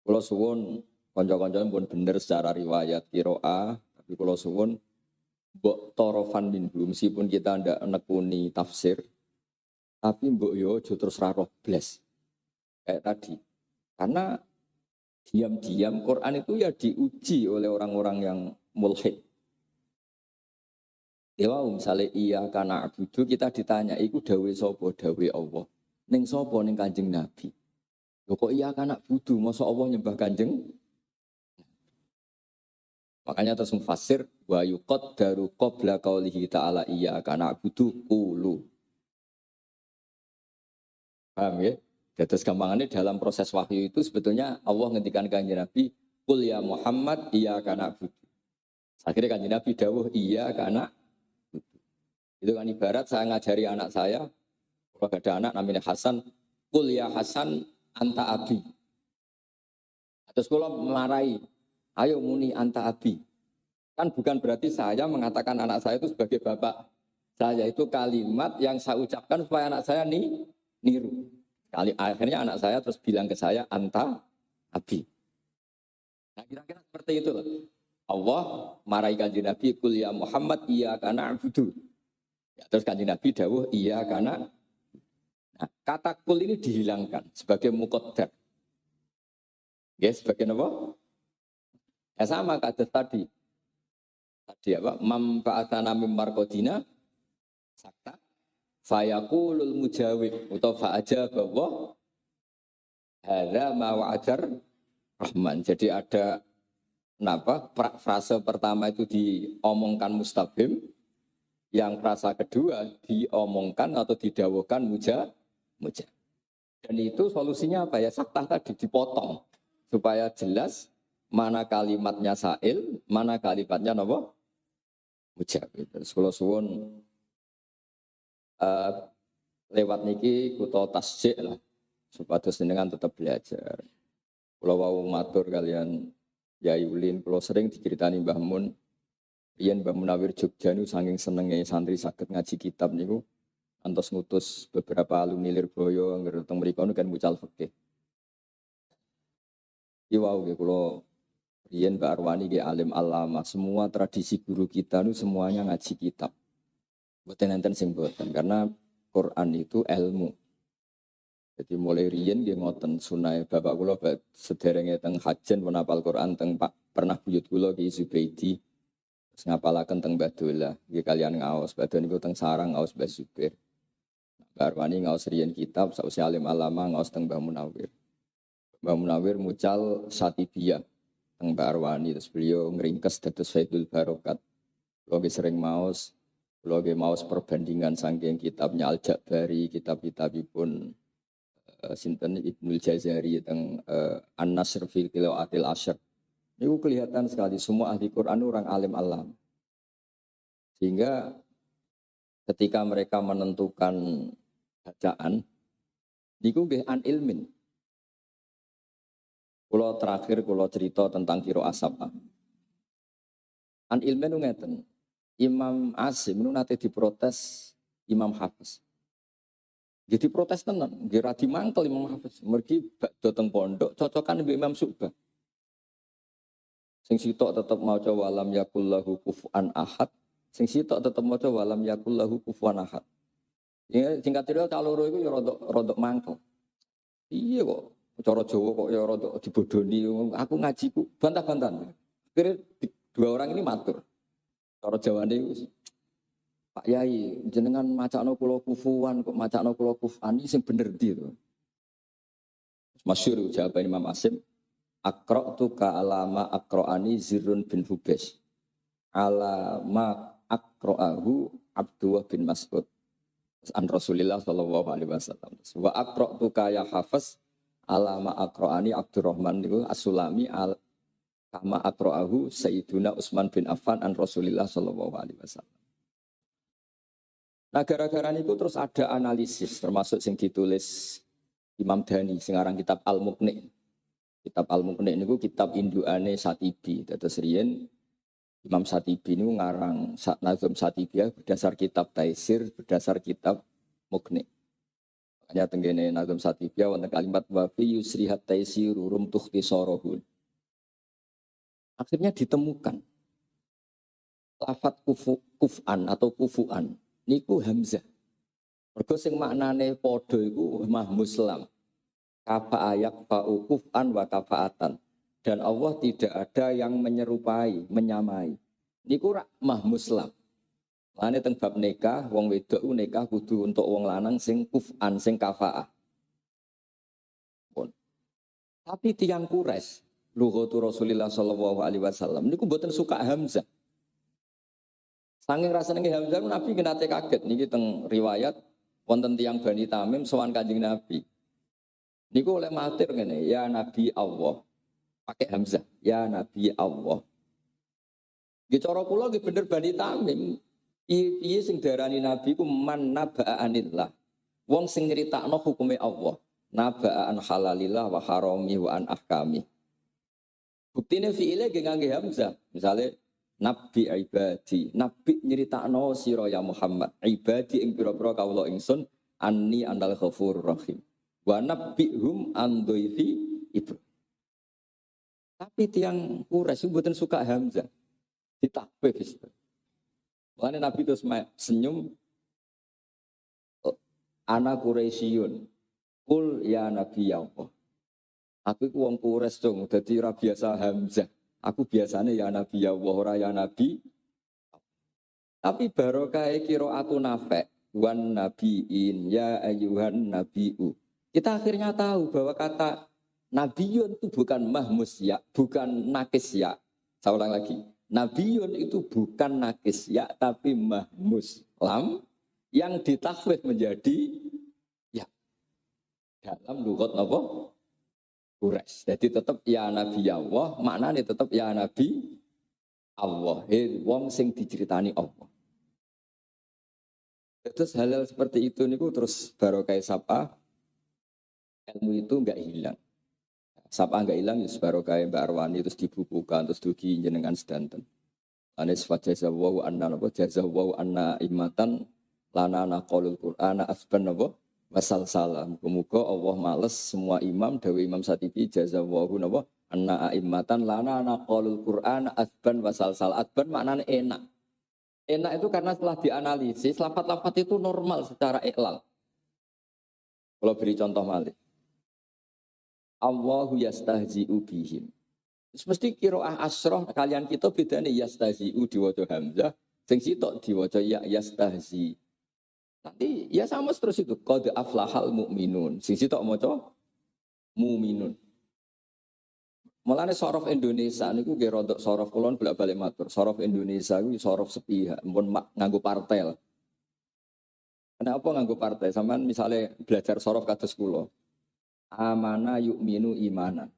kula suwun kanca-kanca pun bener secara riwayat qiraah, tapi kula suwun mbok torofan minhum meskipun kita ndak nekuni tafsir, tapi mbok yo aja terus ra roh blas. Kayak tadi. Karena diam-diam Quran itu ya diuji oleh orang-orang yang mulhid. Ya misalnya iya karena abudu kita ditanya, iku dawe sopo dawe Allah. Ning sopo ning Kanjeng Nabi. Lho kok iya karena abudu, masa Allah nyembah Kanjeng? Makanya terus mufassir wa yuqaddaru qabla qaulihi ta'ala iya karena abudu qulu. Paham ya? Terus gampangannya dalam proses wahyu itu sebetulnya Allah ngendikan Kanjeng Nabi, qul ya Muhammad iya karena abudu. Akhirnya Kanjeng Nabi dawuh iya karena itu kan ibarat saya ngajari anak saya, kalau ada anak namanya Hasan, kul ya Hasan anta abi. Terus kalau marahi, ayo muni anta abi. Kan bukan berarti saya mengatakan anak saya itu sebagai bapak saya, itu kalimat yang saya ucapkan supaya anak saya niru. Akhirnya anak saya terus bilang ke saya anta abi. Nah kira-kira seperti itu loh. Allah marahi Kanjeng Nabi, kul ya Muhammad iya kana abudu. Ya, terus Kanjeng Nabi dawuh iya karena kata kul ini dihilangkan sebagai muqaddar. Ya, sebagai apa? Ya sama kata tadi. Tadi apa? Mam ba'atsana mim marqadina sakta fayaqulul mujawib atau fa'ajaba wa hadza ma wa'adar rahman. Jadi ada frase pertama itu diomongkan mustabhim. Yang frasa kedua diomongkan atau didawuhkan muja. Dan itu solusinya apa ya? Saktah tadi dipotong supaya jelas mana kalimatnya sa'il, mana kalimatnya apa? Muja. Terus kalau suwun lewat niki kuto tasjik lah supaya jenengan tetap belajar. Kalau mau matur kalian Yai Ulin, kalau sering diceritani Mbah Mun, riyen Mbah Munawir Jogja niku saking senenge santri saged ngaji kitab niku antos ngutus beberapa alumni Lirboyo ngerti mriku kan mucal fikih. Iki wau nggih kula riyen Mbak Arwani nggih alim alama, semua tradisi guru kita niku semuanya ngaji kitab. Mboten enten sing mboten karena Quran itu ilmu. Jadi mulai riyen nggih ngoten sunah bapak kula sederenge teng hajen menapal Quran teng pernah buyut kula Ki Zubaidi. Terus ngapalaken teng Badola nggih kalian ngaos Badon niku teng sarang ngaos Mbah Zubair. Mbah Arwani ngaos riyen kitab sausi alim alama ngaos teng Mbah Munawir. Mbah Munawir mucal Satibiyah teng Mbah Arwani terus beliau ngringkes dados Faidul Barokat. Kula nggih sering maos, kula nggih maos perbandingan saking kitabnya Al-Jabari, kitab-kitabipun sinten Ibnul Jazari teng An-Nasr fil Qiraatil Asyr. Niku kelihatan sekali semua ahli Quran orang alim alam. Sehingga ketika mereka menentukan bacaan niku nggih an ilmin. Kula terakhir kula cerita tentang qiraat sab'ah. An ilmin nu ngeten. Imam Asim nu nate diprotes Imam Hafiz. Jadi protes tenan, nggih ra dimangkel Imam Hafiz. Mergi badhe teng pondok cocokan mbek Imam Syu'bah. Sing sitok tetep maca walam yakullahu kufuwan ahad, sing sitok tetep maca walam yakullahu kufuwan ahad. Ya singkat cerita caloro iku ya rodok mangkel. Iya kok cara Jawa kok ya rodok dibodoni. Aku ngaji ku bantah-bantahan. Akhirnya dua orang ini matur. Cara Jawane iku Pak Yai, jenengan macakno kula kufuwan kok macakno kula kufan iki sing bener ndi to? Masyhur jawaban Imam Asim, Akra'tu ka alama akra'ani Zirrun bin Hubesh. Alama akra'ahu Abdullah bin Mas'ud. An Rasulillah sallallahu alaihi wasallam. Wa akra'tu ka ya Hafiz alama akra'ani Abdurrahman niku As-Sulami kama akra'ahu Sayyiduna Utsman bin Affan an Rasulillah sallallahu alaihi wasallam. Nah gara-gara niku terus ada analisis termasuk sing ditulis Imam Dhani sing aran kitab Al-Muqni. Kitab Al-Muqni niku kitab induane Satibi. Dados riyen Imam Satibi niku ngarang Nazm Satibiyah berdasar kitab Taisir, berdasar kitab Muqni. Makanya tenggene Nazm Satibiyah wonten kalimat wa fi yusrihat taisiru rum tukhtisarahul. Akhirnya ditemukan lafat kuf'an atau kufu'an niku hamzah. Mergo sing maknane padha iku mahmuslam. Kafa ayak fa'ukufan wa kafaatan. Dan Allah tidak ada yang menyerupai, menyamai. Niku rak mahmuslam. Lane teng bab nikah, wong wedok nikah kudu untuk wong lanang sing kufan, sing kafaah. Tapi tiang Quraisy, lughatu Rasulillah sallallahu alaihi wasallam niku mboten suka hamzah. Saking rasane hamzah Nabi nate kaget niki teng riwayat wonten tiang Bani Tamim sowan Kanjeng Nabi. Niku oleh matur ngene, ya Nabi Allah. Pakai hamzah, ya Nabi Allah. Nggih cara kula nggih bener Bani Tamim. Piye sing darani Nabi ku man naba'anillah. Wong sing nyritakno hukume Allah. Naba'an halalillah wa harami wa an ahkami. Buktine fi'ile nggih ngangge hamzah. Misale Nabi ibadi, Nabi nyritakno sira ya Muhammad. Ibadi ing pira-pira kawula ingsun anni andal ghafurur rahim. Wa nabbihum an dhaifi Ibrahim. Tapi tiang Quraisy mboten suka hamzah. Ditakbih wis. Mulane Nabi terus senyum ana Quraisyun. Kul ya Nabi ya Allah. Aku iku wong Quraisy dong, dadi ora biasa hamzah. Aku biasane ya Nabi ya Allah, ora ya Nabi. Tapi barokah qiraatu Nafi' wan nabiin ya ayyuhan nabiu. Kita akhirnya tahu bahwa kata Nabiyun itu bukan mahmus ya, bukan nakis ya. Saya ulang lagi. Nabiyun itu bukan nakis ya tapi mahmus lam yang ditakhfif menjadi ya dalam lughat apa? Quraisy. Jadi tetap ya Nabi Allah, maknanya tetap ya Nabi Allah. Wong sing diceritani Allah. Terus hal-hal seperti itu niku terus barokah sapa ilmu itu enggak hilang. Sapa enggak hilang ya barokah Mbak Arwani terus dibukukan terus dugi jenengan sedanten. Anis fajazawu anna napa jazawu anna imatan lana naqalul qur'ana asban napa wasal salam. Muga Allah males semua imam dawe Imam Satibi jazawu napa anna imatan lana naqalul qur'ana asban wasal salam. Asban maknane enak. Enak itu karena setelah dianalisis, lafaz-lafaz itu normal secara iklal. Kalau beri contoh malik. Allahu yastahzi'u bihim. Mesti kiroah asroh kalian kita bedanya yastahzi'u diwaca hamzah, sing sitok diwaca ya yastahzi. Nanti ya sama terus itu. Qad aflahal mu'minun. Sing sitok maca mu'minun. Mulane sorof Indonesia niku nggih rodok sorof kulon bolak-balik matur. Sorof Indonesia kuwi sorof sepihak, mun nganggo partai. Kenapa nganggo partai? Sampeyan misalnya belajar sorof kados kula. Amana yu'minu imanan.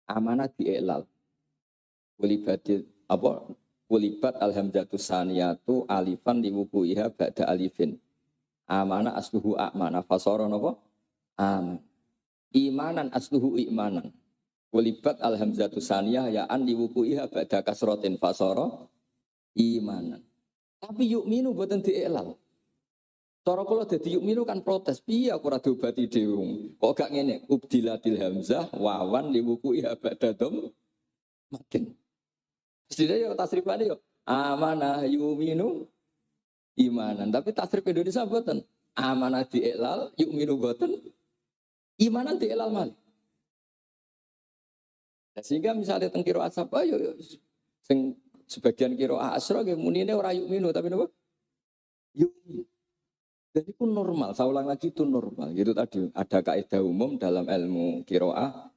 Amanah diiklal. Kulibat apa? Kulibat alhamzatus saniyatu alifan liwukuiha ba'da alifin. Amana asluhu amana fasara napa? Aman. Imanan asluhu imanan. Kulibat alhamzatu saniyah ya'an liwuku'iha ba'da kasrotin fasara imanan. Tapi yu'minu boten diiklal. Cara kula dadi yu'minu kan protes. Piye aku ora diobati dhewe. Kok gak ngene? Ubdilatil hamzah wawan liwuku'iha ba'da dom makin. Setidaknya yo tasrifane yo amanah yu'minu imanan. Tapi tasrif Indonesia boten. Amanah diiklal, yu'minu boten. Imanan diiklal malih. Nah, sehingga misalnya teng kira asap ayo sing sebagian kira asra nggih munine ora yu'minu tapi napa? Yu'minu. Dan itu normal, saya ulang lagi itu normal. Gitu tadi ada kaidah umum dalam ilmu qiraah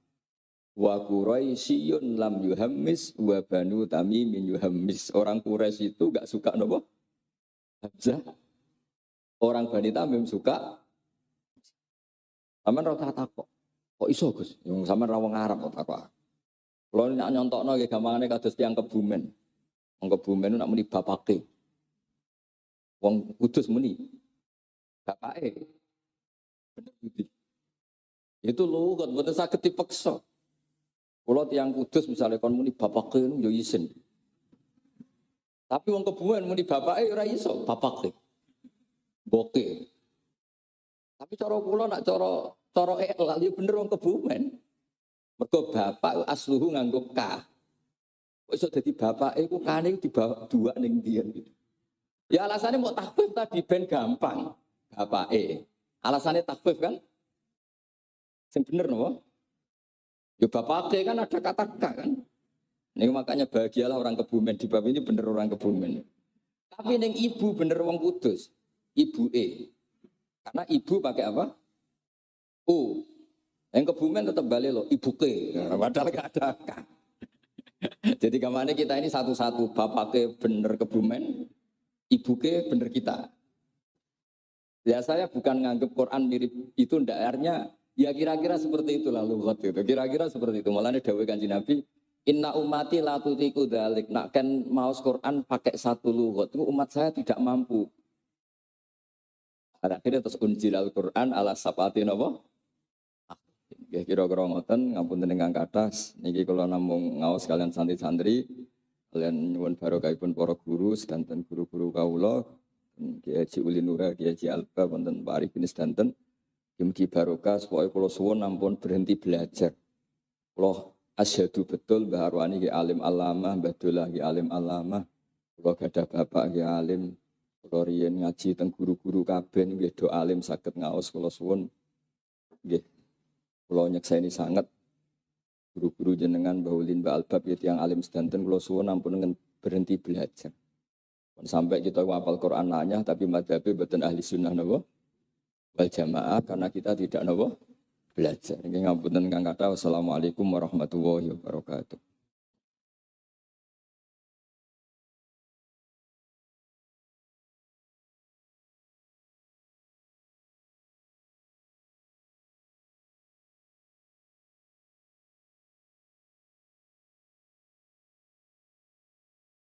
wa quraisyun lam yuhammis wa banu tamimin yuhammis. Orang Quraisy itu enggak suka napa? Hamzah. Orang Bani Tamim suka. Sampeyan ora takok. Kok iso Gus? Yang sampeyan ra wong Arab kok takok. Kalau nak nyontokno nggih gampangane kados tiyang Kebumen. Wong Kebumen nak muni bapake. Wong Kudus muni bapake. Bener iki. Itu lho kok mboten saged dipeksa. Kula tiyang Kudus misalnya kon muni bapake niku ya isin. Tapi wong Kebumen muni bapake ora iso, bapake. Boke. Tapi cara kula nak cara iklal ya bener wong Kebumen. Mergo bapak asluhu nganggo ka. Kok iso dadi bapake iku kane dibawa dua ning dian gitu. Ya alasannya mau takhfif tadi ben gampang. Bapake. Alasannya takhfif kan? Sing bener napa? Ya bapake kan ada kata ka kan. Ning makanya bahagialah orang Kebumen di bab ini bener orang Kebumen. Tapi ning ibu bener wong Kudus. Ibuke. Karena ibu pakai apa? U. Yang Kebumen tetap balik loh, ibuke. Padahal gak ada kan. Jadi kemana kita ini satu-satu. Bapaknya bener Kebumen, ibuke bener kita. Ya saya bukan nganggep Quran mirip itu ndarnya. Ya kira-kira seperti itulah lughat itu. Kira-kira seperti itu. Mulanya dawuh Kanjeng Nabi, inna ummati la tutiku dzalik. Nak kan maos Quran pakai satu lughat itu umat saya tidak mampu. Akhirnya terus unjil Al-Quran ala sapatin apa? Ya kira-kira ngoten ngapunten ingkang kathah niki kula namung ngaos kalian santri-santri kalian nyuwun barokahipun para guru sedanten guru-guru kawula Kiai Haji Uli Nura Kiai Haji Alba wonten Pak Arifin sedanten mugi barokah supaya kula suwun ampun berhenti belajar. Kula asyhadu betul Mbah Arwani ki alim alamah, Mbah Dolah ki alim alamah, kula gadah bapak ki alim, kula riyen ngaji teng guru-guru kabeh nggih do alim saged ngaos kula suwun nggih. Kalau nyekseni sangat guru-guru jenengan Baulin Mbak Albab itu yang alim sedanten kalau suwun ampun berhenti belajar. Sampai kita hafal Quran nanya tapi madhabe boten ahli sunnah napa wal jamaah karena kita tidak napa belajar. Ini ngapunten kang kathah. Wassalamualaikum warahmatullahi wabarakatuh.